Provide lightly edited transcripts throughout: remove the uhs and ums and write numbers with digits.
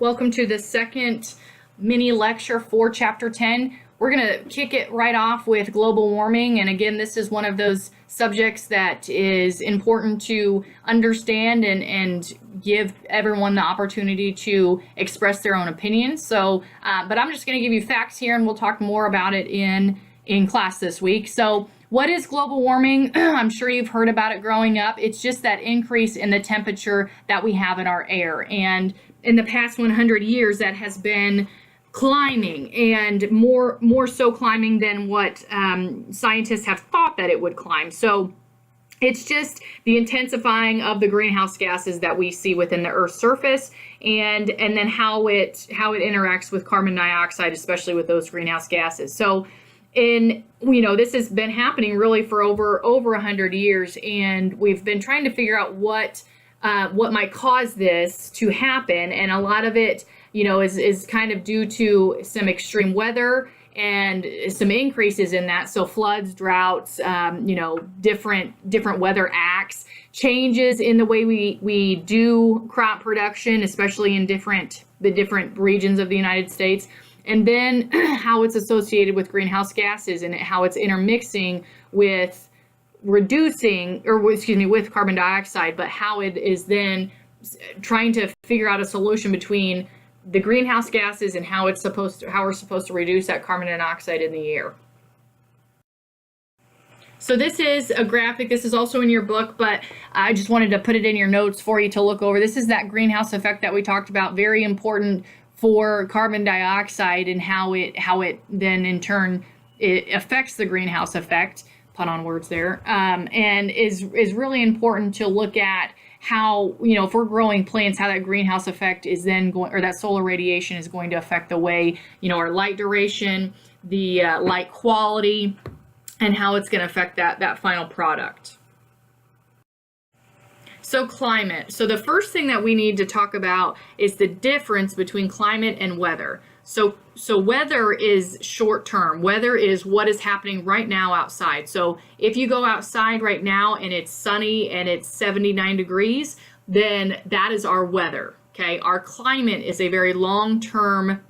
Welcome to the second mini lecture for Chapter 10. We're going to kick it right off with global warming. And again, this is one of those subjects that is important to understand and give everyone the opportunity to express their own opinions. But I'm just going to give you facts here, and we'll talk more about it in class this week. So what is global warming? I'm sure you've heard about it growing up. It's just that increase in the temperature that we have in our air. And in the past 100 years, that has been climbing, and more so climbing than what scientists have thought that it would climb. So it's just the intensifying of the greenhouse gases that we see within the Earth's surface, and then how it interacts with carbon dioxide, especially with those greenhouse gases. So this has been happening really for over 100 years, and we've been trying to figure out what might cause this to happen. And a lot of it, is kind of due to some extreme weather and some increases in that. So floods, droughts, different weather acts, changes in the way we do crop production, especially in the different regions of the United States. And then how it's associated with greenhouse gases and how it's intermixing with with carbon dioxide, but how it is then trying to figure out a solution between the greenhouse gases and how we're supposed to reduce that carbon dioxide in the air. So this is a graphic. This is also in your book, but I just wanted to put it in your notes for you to look over. This is that greenhouse effect that we talked about, very important for carbon dioxide, and how it then in turn it affects the greenhouse effect, pun on words there, and is really important to look at how, if we're growing plants, how that greenhouse effect is then going, or that solar radiation is going to affect the way, our light duration, the light quality, and how it's going to affect that final product. So climate. So the first thing that we need to talk about is the difference between climate and weather. So weather is short term. Weather is what is happening right now outside. So if you go outside right now and it's sunny and it's 79 degrees, then that is our weather. Okay. Our climate is a very long-term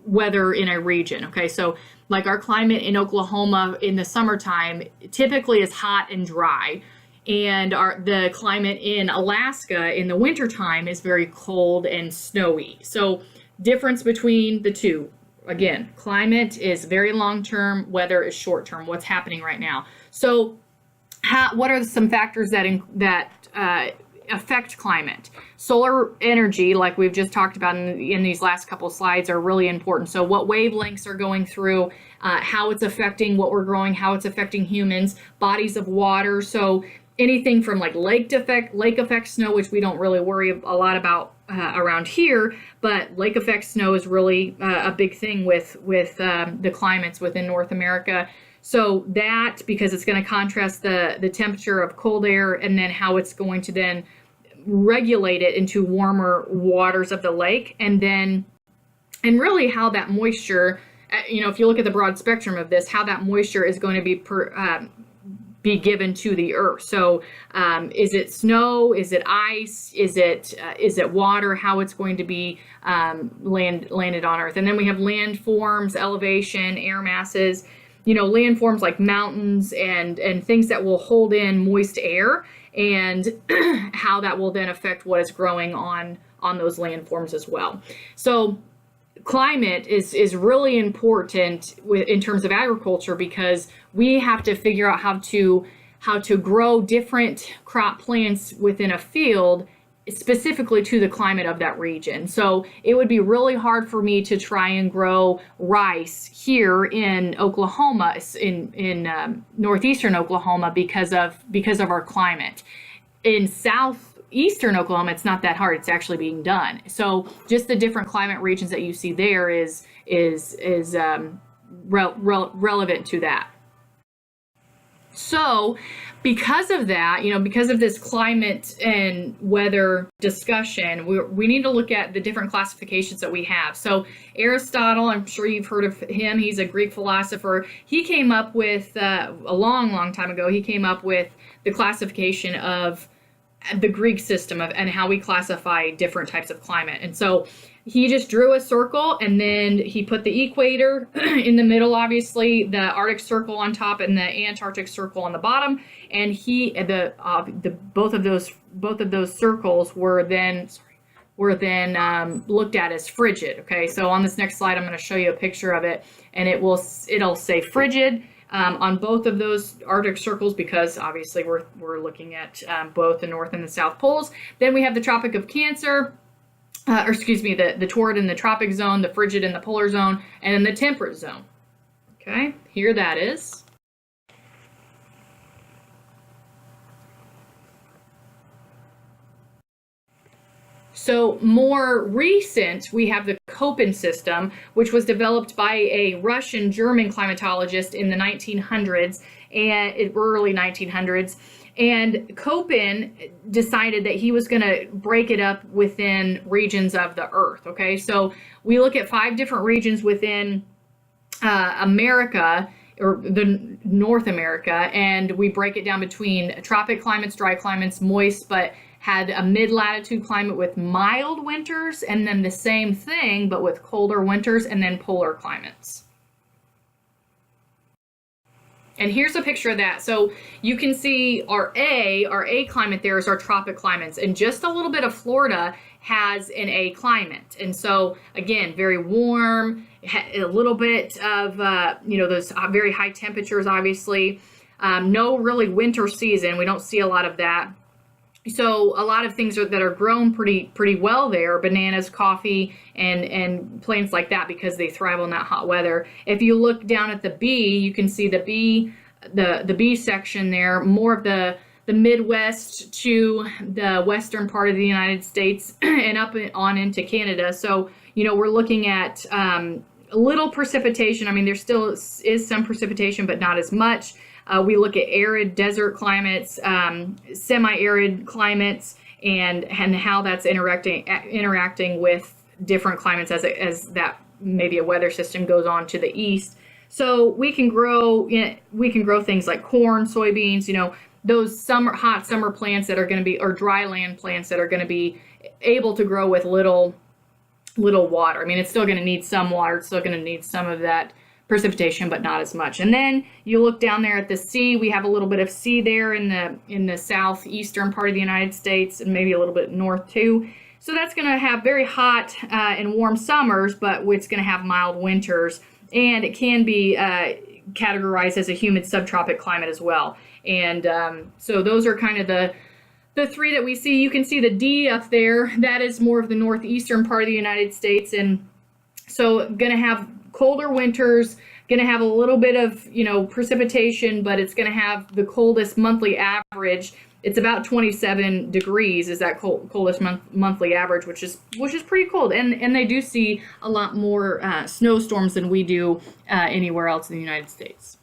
weather in a region. Okay. So like our climate in Oklahoma in the summertime typically is hot and dry. And the climate in Alaska in the wintertime is very cold and snowy. So difference between the two. Again, climate is very long-term, weather is short-term, what's happening right now. So what are some factors that affect climate? Solar energy, like we've just talked about in these last couple slides, are really important. So what wavelengths are going through, how it's affecting what we're growing, how it's affecting humans, bodies of water. So anything from like lake effect snow, which we don't really worry a lot about around here, but lake effect snow is really a big thing with the climates within North America. So that, because it's going to contrast the temperature of cold air, and then how it's going to then regulate it into warmer waters of the lake, and really how that moisture, if you look at the broad spectrum of this, how that moisture is going to be given to the earth. So is it snow? Is it ice? Is it water? How it's going to be landed on earth. And then we have landforms, elevation, air masses, landforms like mountains and things that will hold in moist air, and how that will then affect what is growing on those landforms as well. So climate is really important in terms of agriculture, because we have to figure out how to grow different crop plants within a field specifically to the climate of that region. So it would be really hard for me to try and grow rice here in Oklahoma, in northeastern Oklahoma, because of our climate. In southeastern Oklahoma, it's not that hard. It's actually being done. So just the different climate regions that you see there is relevant to that. So because of that, because of this climate and weather discussion, we need to look at the different classifications that we have. So Aristotle, I'm sure you've heard of him. He's a Greek philosopher. He came up with, a long time ago, he came up with the classification of the Greek system of and how we classify different types of climate. And so he just drew a circle, and then he put the equator in the middle, obviously the Arctic Circle on top and the Antarctic Circle on the bottom. And both of those circles were then looked at as frigid. Okay, so on this next slide, I'm going to show you a picture of it, and it'll say frigid on both of those Arctic circles, because obviously we're looking at both the North and the South poles. Then we have the Tropic of Cancer, the torrid in the tropic zone, the frigid in the polar zone, and then the temperate zone. Okay, here that is. So more recent, we have the Köppen system, which was developed by a Russian-German climatologist in the 1900s and early 1900s. And Köppen decided that he was going to break it up within regions of the Earth. Okay, so we look at 5 different regions within America, or the North America, and we break it down between tropic climates, dry climates, moist, but had a mid-latitude climate with mild winters, and then the same thing, but with colder winters, and then polar climates. And here's a picture of that. So you can see our A climate there is our tropic climates, and just a little bit of Florida has an A climate. And so again, very warm, a little bit of, those very high temperatures, obviously. No really winter season. We don't see a lot of that. So a lot of things that are grown pretty well there, bananas, coffee, and plants like that, because they thrive on that hot weather. If you look down at the B, you can see the B section there, more of the Midwest to the western part of the United States and up on into Canada. So, we're looking at a little precipitation. I mean, there still is some precipitation, but not as much. We look at arid desert climates, semi-arid climates, and how that's interacting with different climates as that maybe a weather system goes on to the east. So we can grow things like corn, soybeans, those hot summer plants that are going to be, or dry land plants that are going to be able to grow with little water. I mean, it's still going to need some water. It's still going to need some of that precipitation, but not as much. And then you look down there at the sea. We have a little bit of sea there in the southeastern part of the United States, and maybe a little bit north too. So that's going to have very hot and warm summers, but it's going to have mild winters, and it can be categorized as a humid subtropic climate as well. And so those are kind of the 3 that we see. You can see the D up there. That is more of the northeastern part of the United States, and so going to have colder winters, going to have a little bit of precipitation, but it's going to have the coldest monthly average. It's about 27 degrees is that coldest monthly average, which is pretty cold. And they do see a lot more snowstorms than we do anywhere else in the United States.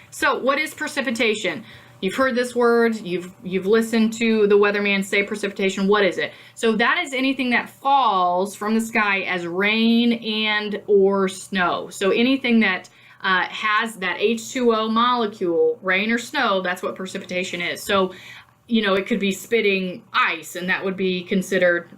So what is precipitation? You've heard this word, you've listened to the weatherman say precipitation. What is it? So that is anything that falls from the sky as rain and or snow. So anything that has that H2O molecule, rain or snow, that's what precipitation is. So, it could be spitting ice, and that would be considered,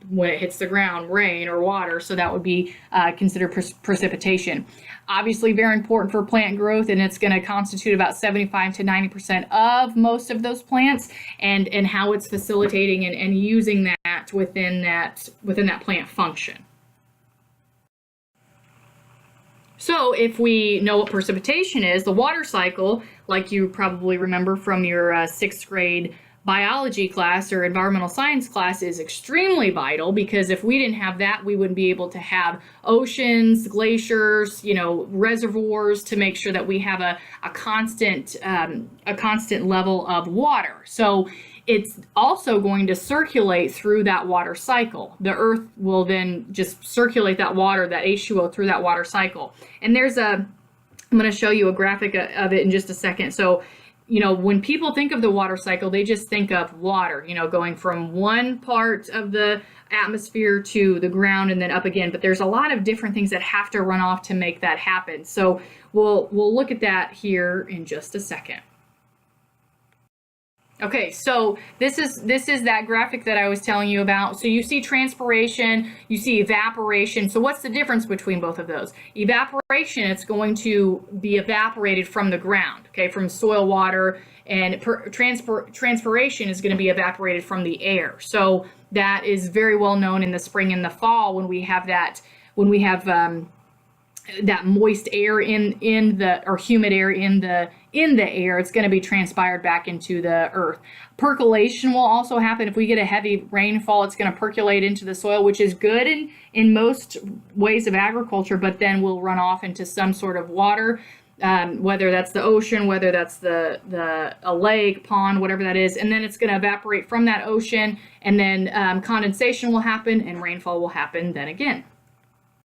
when it hits the ground, rain or water. So that would be considered precipitation. Obviously very important for plant growth, and it's going to constitute about 75 to 90% of most of those plants, and how it's facilitating and using that within that plant function. So if we know what precipitation is, the water cycle, like you probably remember from your 6th grade biology class or environmental science class, is extremely vital, because if we didn't have that, we wouldn't be able to have oceans, glaciers, reservoirs, to make sure that we have a constant level of water. So it's also going to circulate through that water cycle. The earth will then just circulate that water, that H2O, through that water cycle. And I'm going to show you a graphic of it in just a second. So, when people think of the water cycle, they just think of water, going from one part of the atmosphere to the ground and then up again. But there's a lot of different things that have to run off to make that happen. So we'll look at that here in just a second. Okay, so this is that graphic that I was telling you about. So you see transpiration, you see evaporation. So what's the difference between both of those? Evaporation, it's going to be evaporated from the ground, okay, from soil, water, and transpiration is going to be evaporated from the air. So that is very well known in the spring and the fall when we have that moist air in the, or humid air in the air. It's going to be transpired back into the earth. Percolation will also happen if we get a heavy rainfall. It's going to percolate into the soil, which is good in most ways of agriculture, but then will run off into some sort of water, whether that's the ocean, whether that's a lake, pond, whatever that is, and then it's going to evaporate from that ocean, and then condensation will happen and rainfall will happen then again.